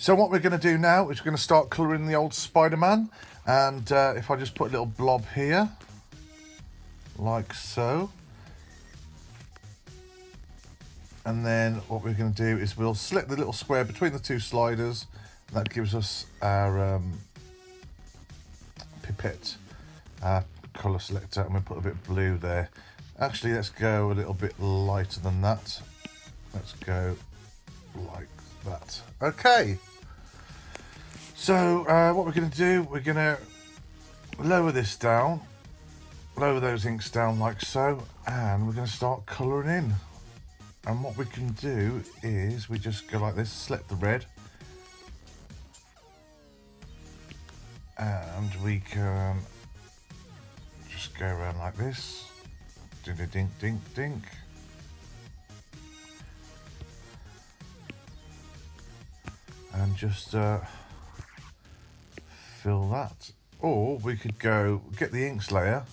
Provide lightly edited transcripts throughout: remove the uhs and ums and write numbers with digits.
So what we're going to do now is we're going to start colouring the old Spider-Man, and if I just put a little blob here, like so, and then what we're going to do is we'll select the little square between the two sliders. That gives us our pipette colour selector, and we'll put a bit of blue there. Actually, let's go a little bit lighter than that. Let's go like that. Okay. So what we're going to do, we're going to lower this down, lower those inks down like so, and we're going to start colouring in. And what we can do is we just go like this, select the red, and we can just go around like this, dink, dink, dink, dink. And just fill that. Or we could go get the inks layer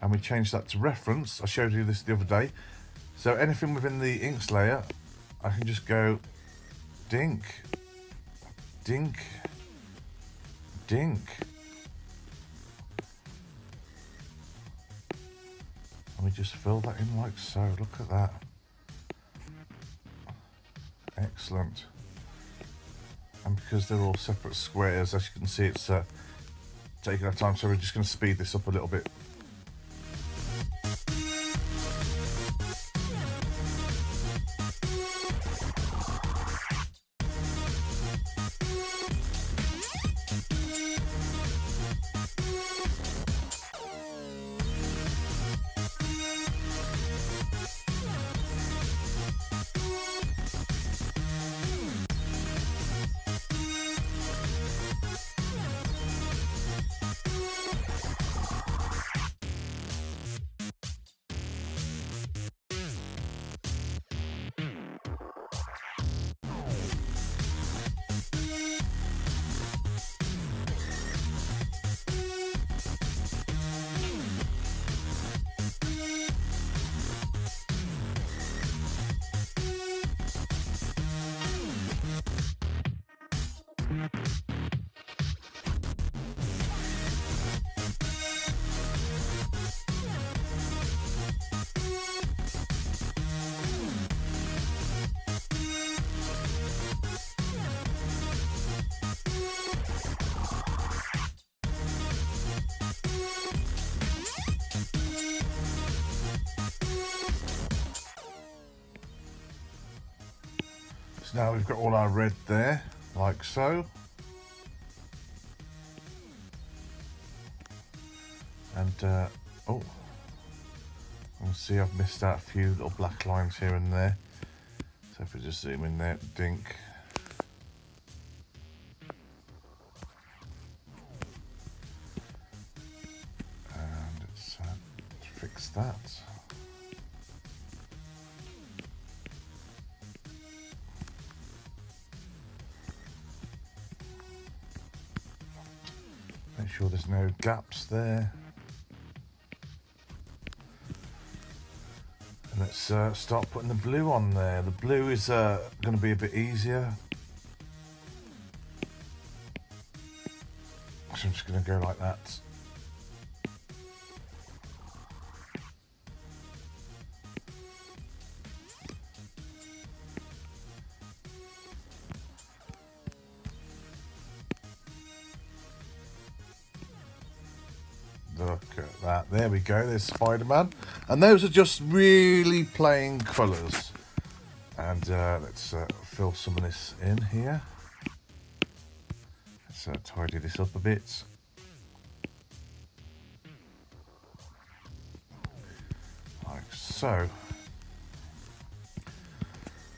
and we change that to reference. I showed you this the other day. So anything within the inks layer, I can just go dink, dink, dink. And we just fill that in like so. Look at that. Excellent. And because they're all separate squares, as you can see, it's taking our time, so we're just going to speed this up a little bit. Now we've got all our red there, like so. And, oh, you can see I've missed out a few little black lines here and there. So if we just zoom in there, dink. And let's fix that. Make sure there's no gaps there. And let's start putting the blue on there. The blue is going to be a bit easier. So I'm just going to go like that. Look at that. There we go. There's Spider-Man. And those are just really plain colours. And let's fill some of this in here. Let's tidy this up a bit. Like so.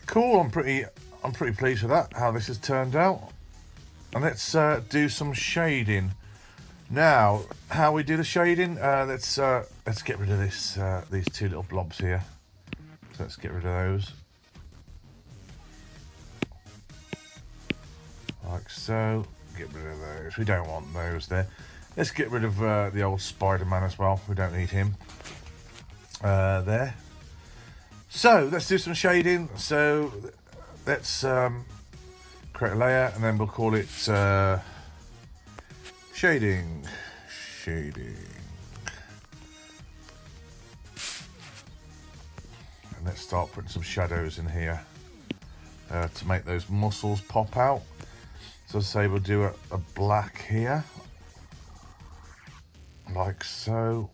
Cool. I'm pretty pleased with that, how this has turned out. And let's do some shading. Now, how we do the shading, let's get rid of this, these two little blobs here. So let's get rid of those. Like so, get rid of those. We don't want those there. Let's get rid of the old Spider-Man as well. We don't need him there. So let's do some shading. So let's create a layer, and then we'll call it shading. And let's start putting some shadows in here to make those muscles pop out. So say we'll do a black here, like so.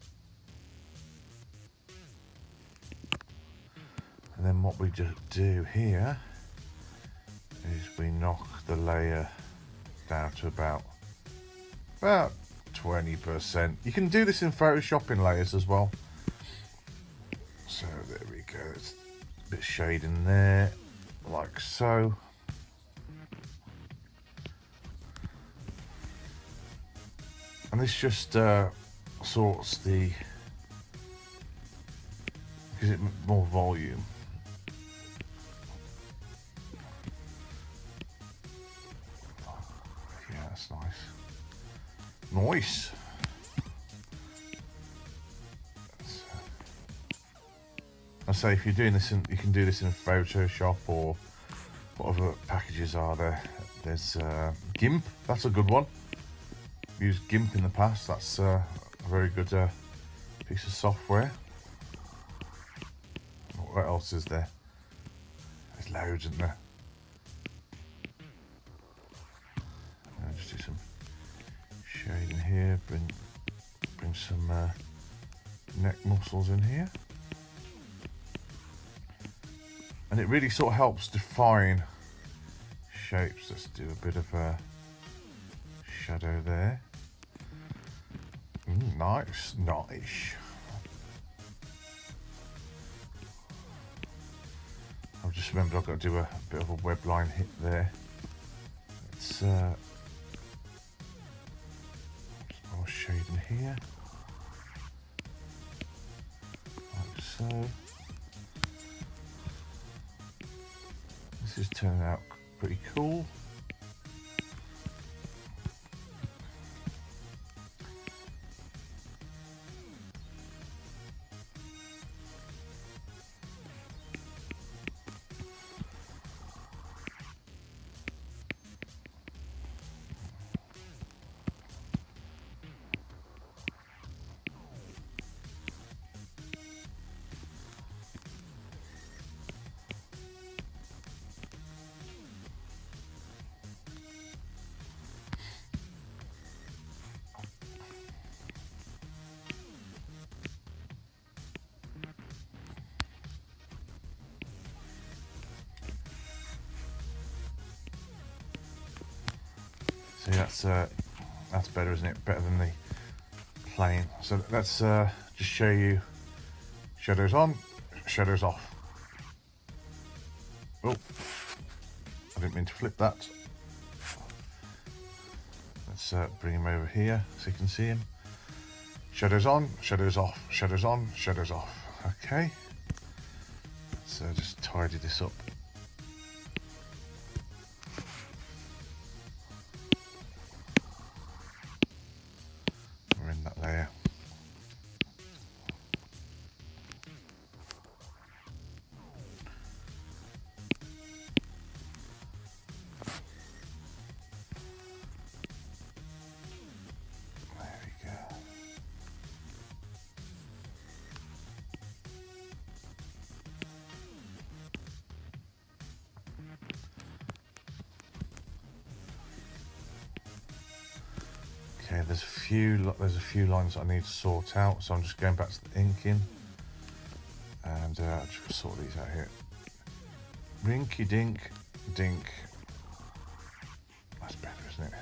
And then what we just do here is we knock the layer down to about 20%. You can do this in Photoshop in layers as well. So there we go. It's a bit of shade in there, like so. And this just sorts gives it more volume. Yeah, that's nice. Nice. I say if you're doing this, you can do this in Photoshop or whatever packages are there. There's GIMP. That's a good one. Used GIMP in the past. That's a very good piece of software. What else is there? There's loads, isn't there? I'll just do some shading here. Bring some neck muscles in here, and it really sort of helps define shapes. Let's do a bit of a shadow there. Nice. I've just remembered I've got to do a bit of a web line hit there. It's more shading here, like so. This is turning out pretty cool. See, that's better, isn't it? Better than the plain. So let's just show you shadows on, shadows off. Oh, I didn't mean to flip that. Let's bring him over here so you can see him. Shadows on, shadows off, shadows on, shadows off. Okay. Let's just tidy this up. That layer. There we go. Okay, there's a few lines I need to sort out, so I'm just going back to the inking, and I'll just sort these out here. Rinky dink dink. That's better, isn't it?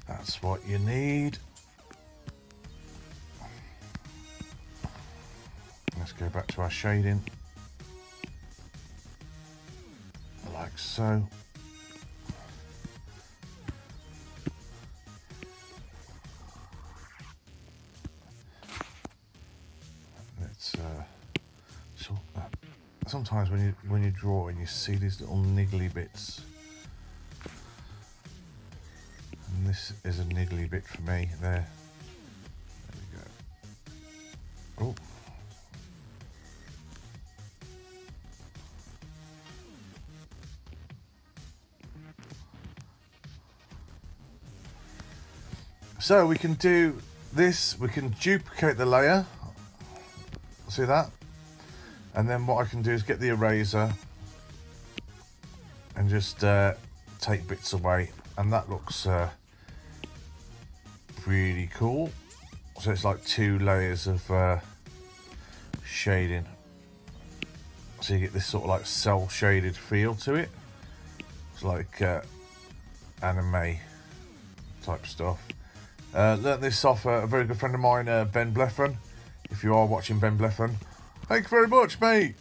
That's what you need. Let's go back to our shading, like so. Sometimes when you draw and you see these little niggly bits, and this is a niggly bit for me there. There we go. Oh, So we can do this, we can duplicate the layer, see that? And then what I can do is get the eraser and just take bits away, and that looks really cool. So it's like 2 layers of shading. So you get this sort of like cell shaded feel to it. It's like anime type stuff. Learnt this off a very good friend of mine, Ben Bleffin. If you are watching, Ben Bleffin, thank you very much, mate.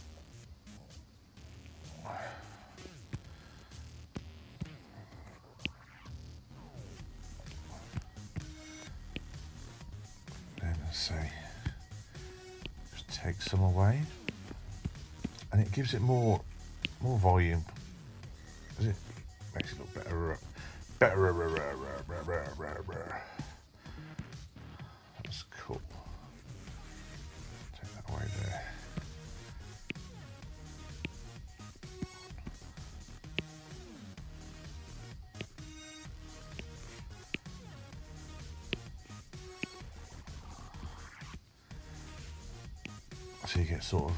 Then let's see, just take some away, and it gives it more volume. Does it? Makes it look better. That's cool. Take that away there. So you get sort of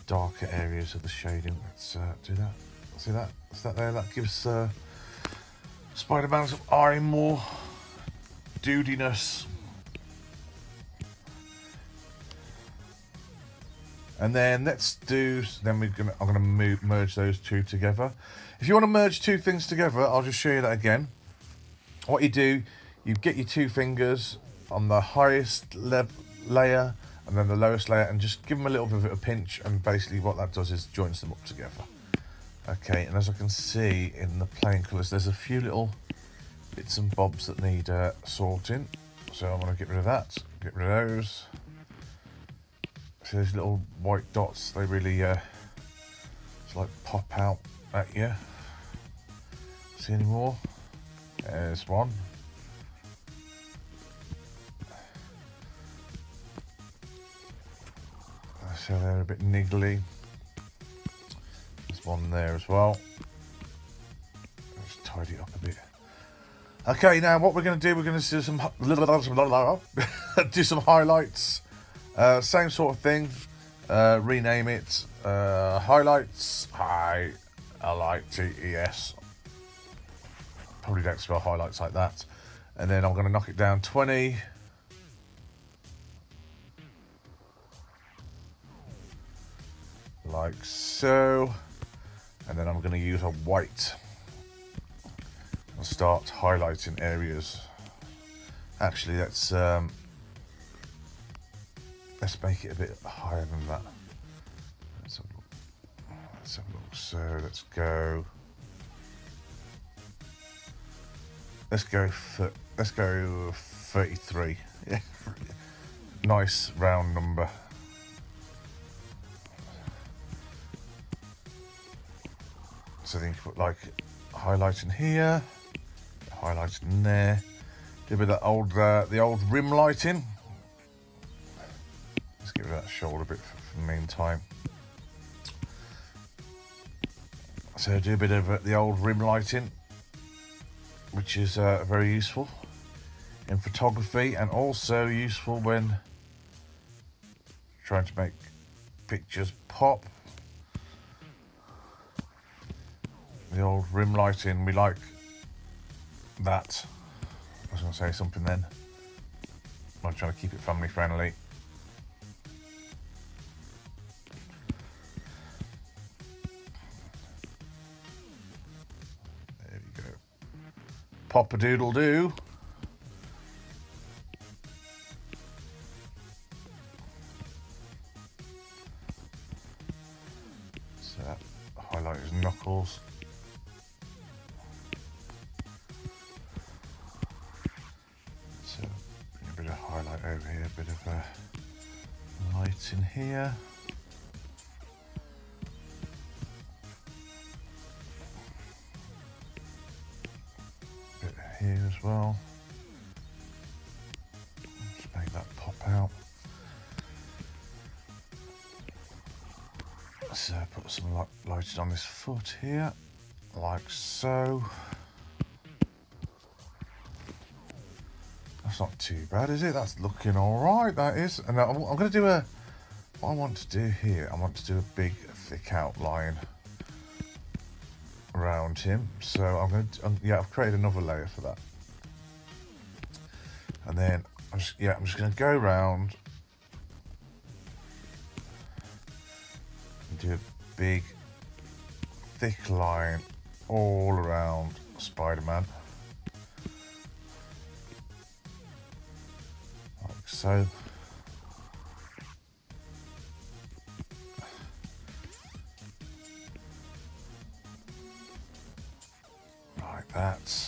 darker areas of the shading. Let's do that. See that? Is that there? That gives Spider-Man's eye more dudiness. And then let's do. Then I'm gonna merge those 2 together. If you want to merge 2 things together, I'll just show you that again. What you do, you get your 2 fingers on the highest layer and then the lowest layer, and just give them a little bit of a pinch, and basically what that does is joins them up together. Okay, and as I can see in the plain colours, there's a few little bits and bobs that need sorting. So I'm going to get rid of that, get rid of those. So those little white dots, they really just like pop out at you. See any more? There's one. So they're a bit niggly. There's one there as well. Let's tidy it up a bit. Okay, now what we're going to do, we're going to do some do some highlights. Same sort of thing. Rename it highlights. Highlights. Probably don't spell highlights like that. And then I'm going to knock it down 20. Like so. And then I'm going to use a white and start highlighting areas. Actually, let's make it a bit higher than that. Let's have a look. Let's have a look. So let's go 33. Yeah, nice round number. So then you can put like highlight in here, highlight in there. Do a bit of that the old rim lighting. Let's get rid of that shoulder bit for the meantime. So do a bit of the old rim lighting, which is very useful in photography and also useful when trying to make pictures pop. The old rim lighting, we like that. I was going to say something then. I'm trying to keep it family friendly. There you go. Pop-a-doodle-doo. So that highlight his knuckles. Highlight over here, a bit of light in here. A bit here as well. Just make that pop out. So put some lighting on this foot here, like so. that's not too bad, is it? That's looking all right, that is. And I'm going to do what I want to do here, I want to do a big, thick outline around him. So I'm going to, yeah, I've created another layer for that. And then, I'm just going to go around and do a big, thick line all around Spider-Man. Like so. Like that.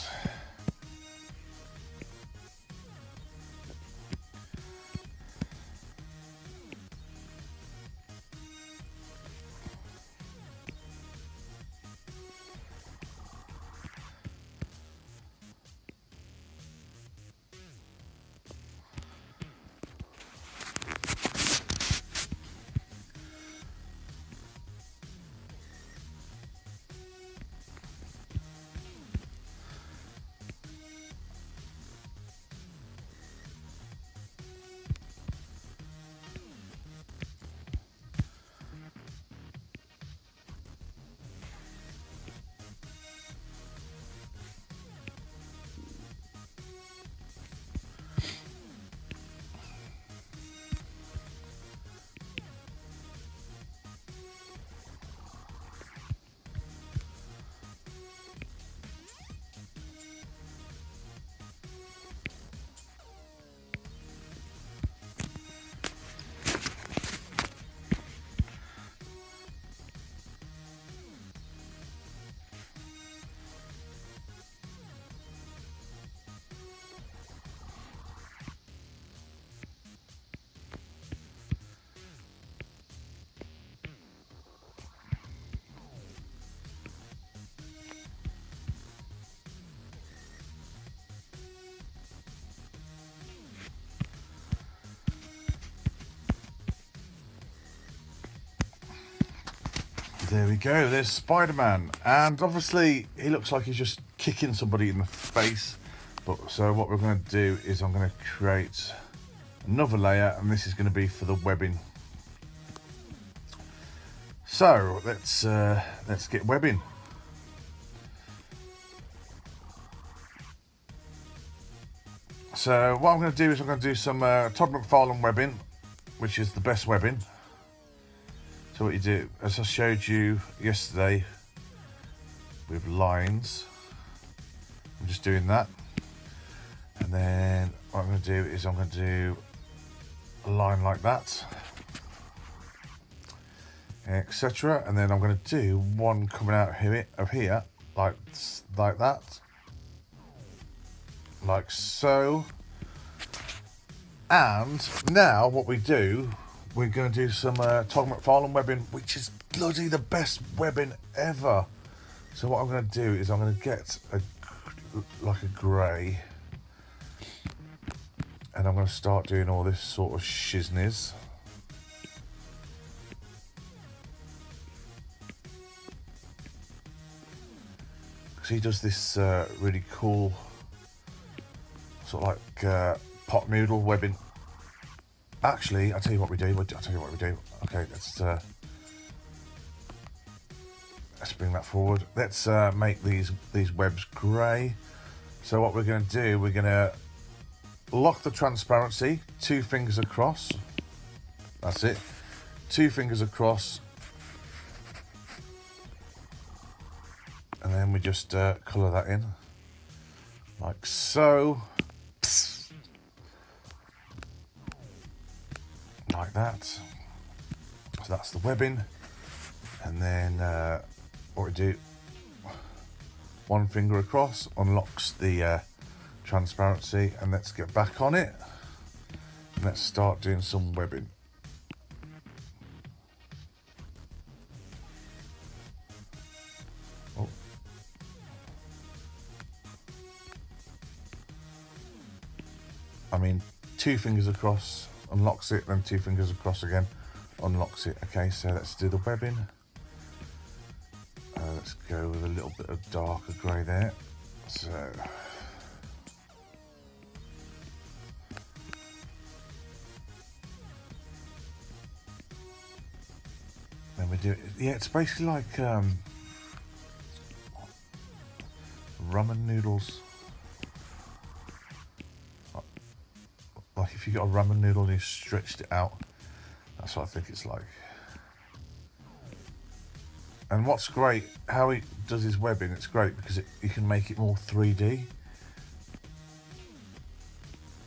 There we go, there's Spider-Man, and obviously he looks like he's just kicking somebody in the face. But so what we're going to do is I'm going to create another layer, and this is going to be for the webbing. So let's get webbing. So what I'm going to do is I'm going to do some Todd McFarlane webbing, which is the best webbing. So what you do, as I showed you yesterday with lines, I'm just doing that. And then what I'm going to do is I'm going to do a line like that, etc. And then I'm going to do one coming out of here, like that, like so. And now what we do, we're going to do some Todd McFarlane webbing, which is bloody the best webbing ever. So what I'm going to do is I'm going to get like a grey, and I'm going to start doing all this sort of shizness. Because he does this really cool sort of like pot noodle webbing. Actually, I'll tell you what we do. Okay, let's bring that forward. Let's make these webs grey. So what we're going to do, we're going to lock the transparency, 2 fingers across. That's it. 2 fingers across. And then we just colour that in. Like so. Like that. So that's the webbing. And then what we do, 1 finger across unlocks the transparency, and let's get back on it and let's start doing some webbing. Oh. I mean, 2 fingers across unlocks it, then 2 fingers across again unlocks it. Okay, so let's do the webbing. Let's go with a little bit of darker grey there. So we do it. Yeah, it's basically like ramen noodles. Like if you got a ramen noodle and you stretched it out, that's what I think it's like. And what's great, how he does his webbing, it's great because you can make it more 3D.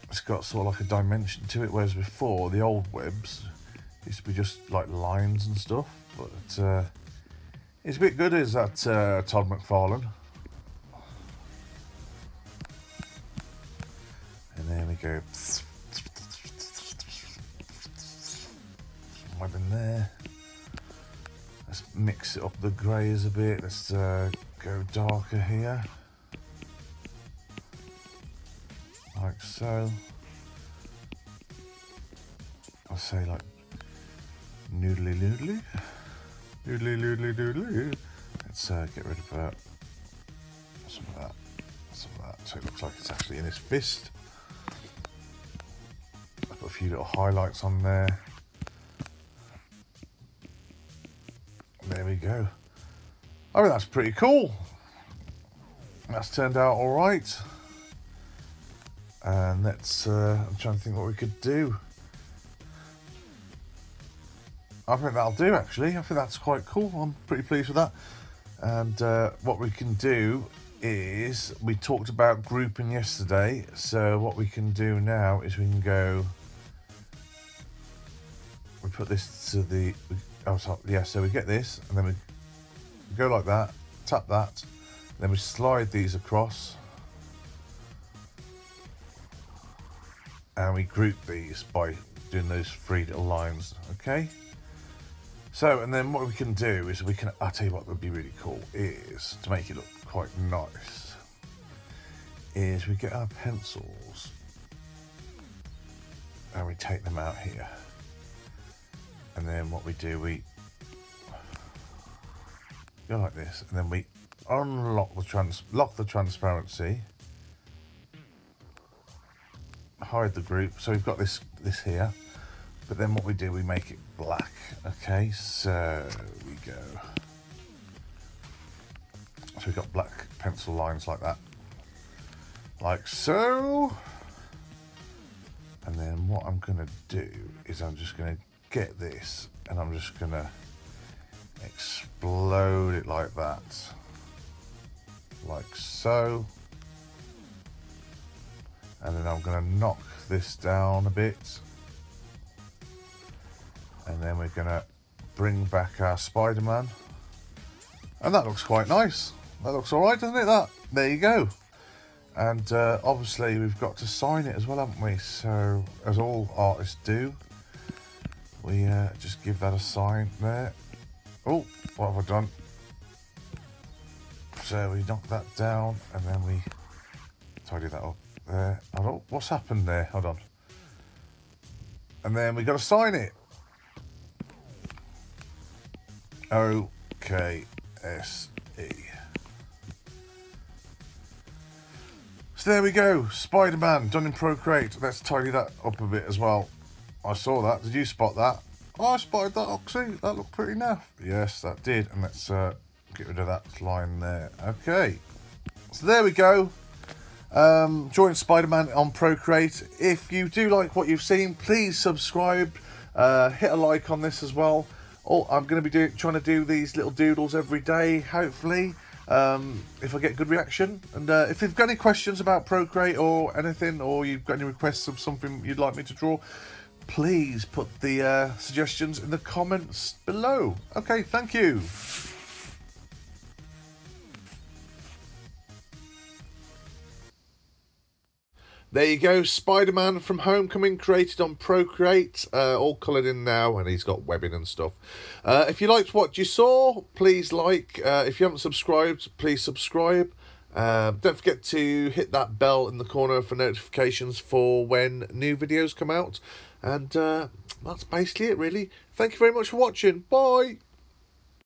It's got sort of like a dimension to it, whereas before the old webs used to be just like lines and stuff. But it's a bit good, is that Todd McFarlane. And there we go. Some webbing there. Let's mix it up the greys a bit. Let's go darker here. Like so. I'll say like noodly noodly. Noodly noodly noodly. Let's get rid of some of that. Some of that. So it looks like it's actually in his fist. I've got a few little highlights on there. There we go. I mean, that's pretty cool. That's turned out all right. And let's, I'm trying to think what we could do. I think that'll do, actually. I think that's quite cool. I'm pretty pleased with that. And what we can do is, we talked about grouping yesterday. So what we can do now is we can go, we put this to the, oh, sorry, yeah, so we get this, and then we go like that, tap that, then we slide these across. And we group these by doing those 3 little lines, okay? So, and then what we can do is we can, I'll tell you what would be really cool, is to make it look quite nice, is we get our pencils and we take them out here. And then what we do, we go like this, and then we unlock the transparency, hide the group. So we've got this here, but then what we do, we make it black. Okay, so we go. So we've got black pencil lines like that, like so. And then what I'm gonna do is I'm just gonna get this, and I'm just gonna explode it like that, like so. And then I'm gonna knock this down a bit, and then we're gonna bring back our Spider-Man, and that looks quite nice. That looks all right, doesn't it? That, there you go. And obviously we've got to sign it as well, haven't we? So, as all artists do, we just give that a sign there. Oh, what have I done? So we knock that down, and then we tidy that up there. Hold on, what's happened there? Hold on. And then we got to sign it. OKSE. So there we go, Spider-Man done in Procreate. Let's tidy that up a bit as well. I saw that. Did you spot that? Oh, I spotted that, Okse. That looked pretty naff. Yes, that did. And let's get rid of that line there. Okay. So there we go. Join Spider-Man on Procreate. If you do like what you've seen, please subscribe. Hit a like on this as well. Oh, I'm going to be trying to do these little doodles every day, hopefully. If I get good reaction. And if you've got any questions about Procreate or anything, or you've got any requests of something you'd like me to draw, please put the suggestions in the comments below. Okay, thank you. There you go, Spider-Man from Homecoming, created on Procreate, all coloured in now, and he's got webbing and stuff. If you liked what you saw, please like. If you haven't subscribed, please subscribe. Don't forget to hit that bell in the corner for notifications for when new videos come out. And that's basically it, really. Thank you very much for watching. Bye!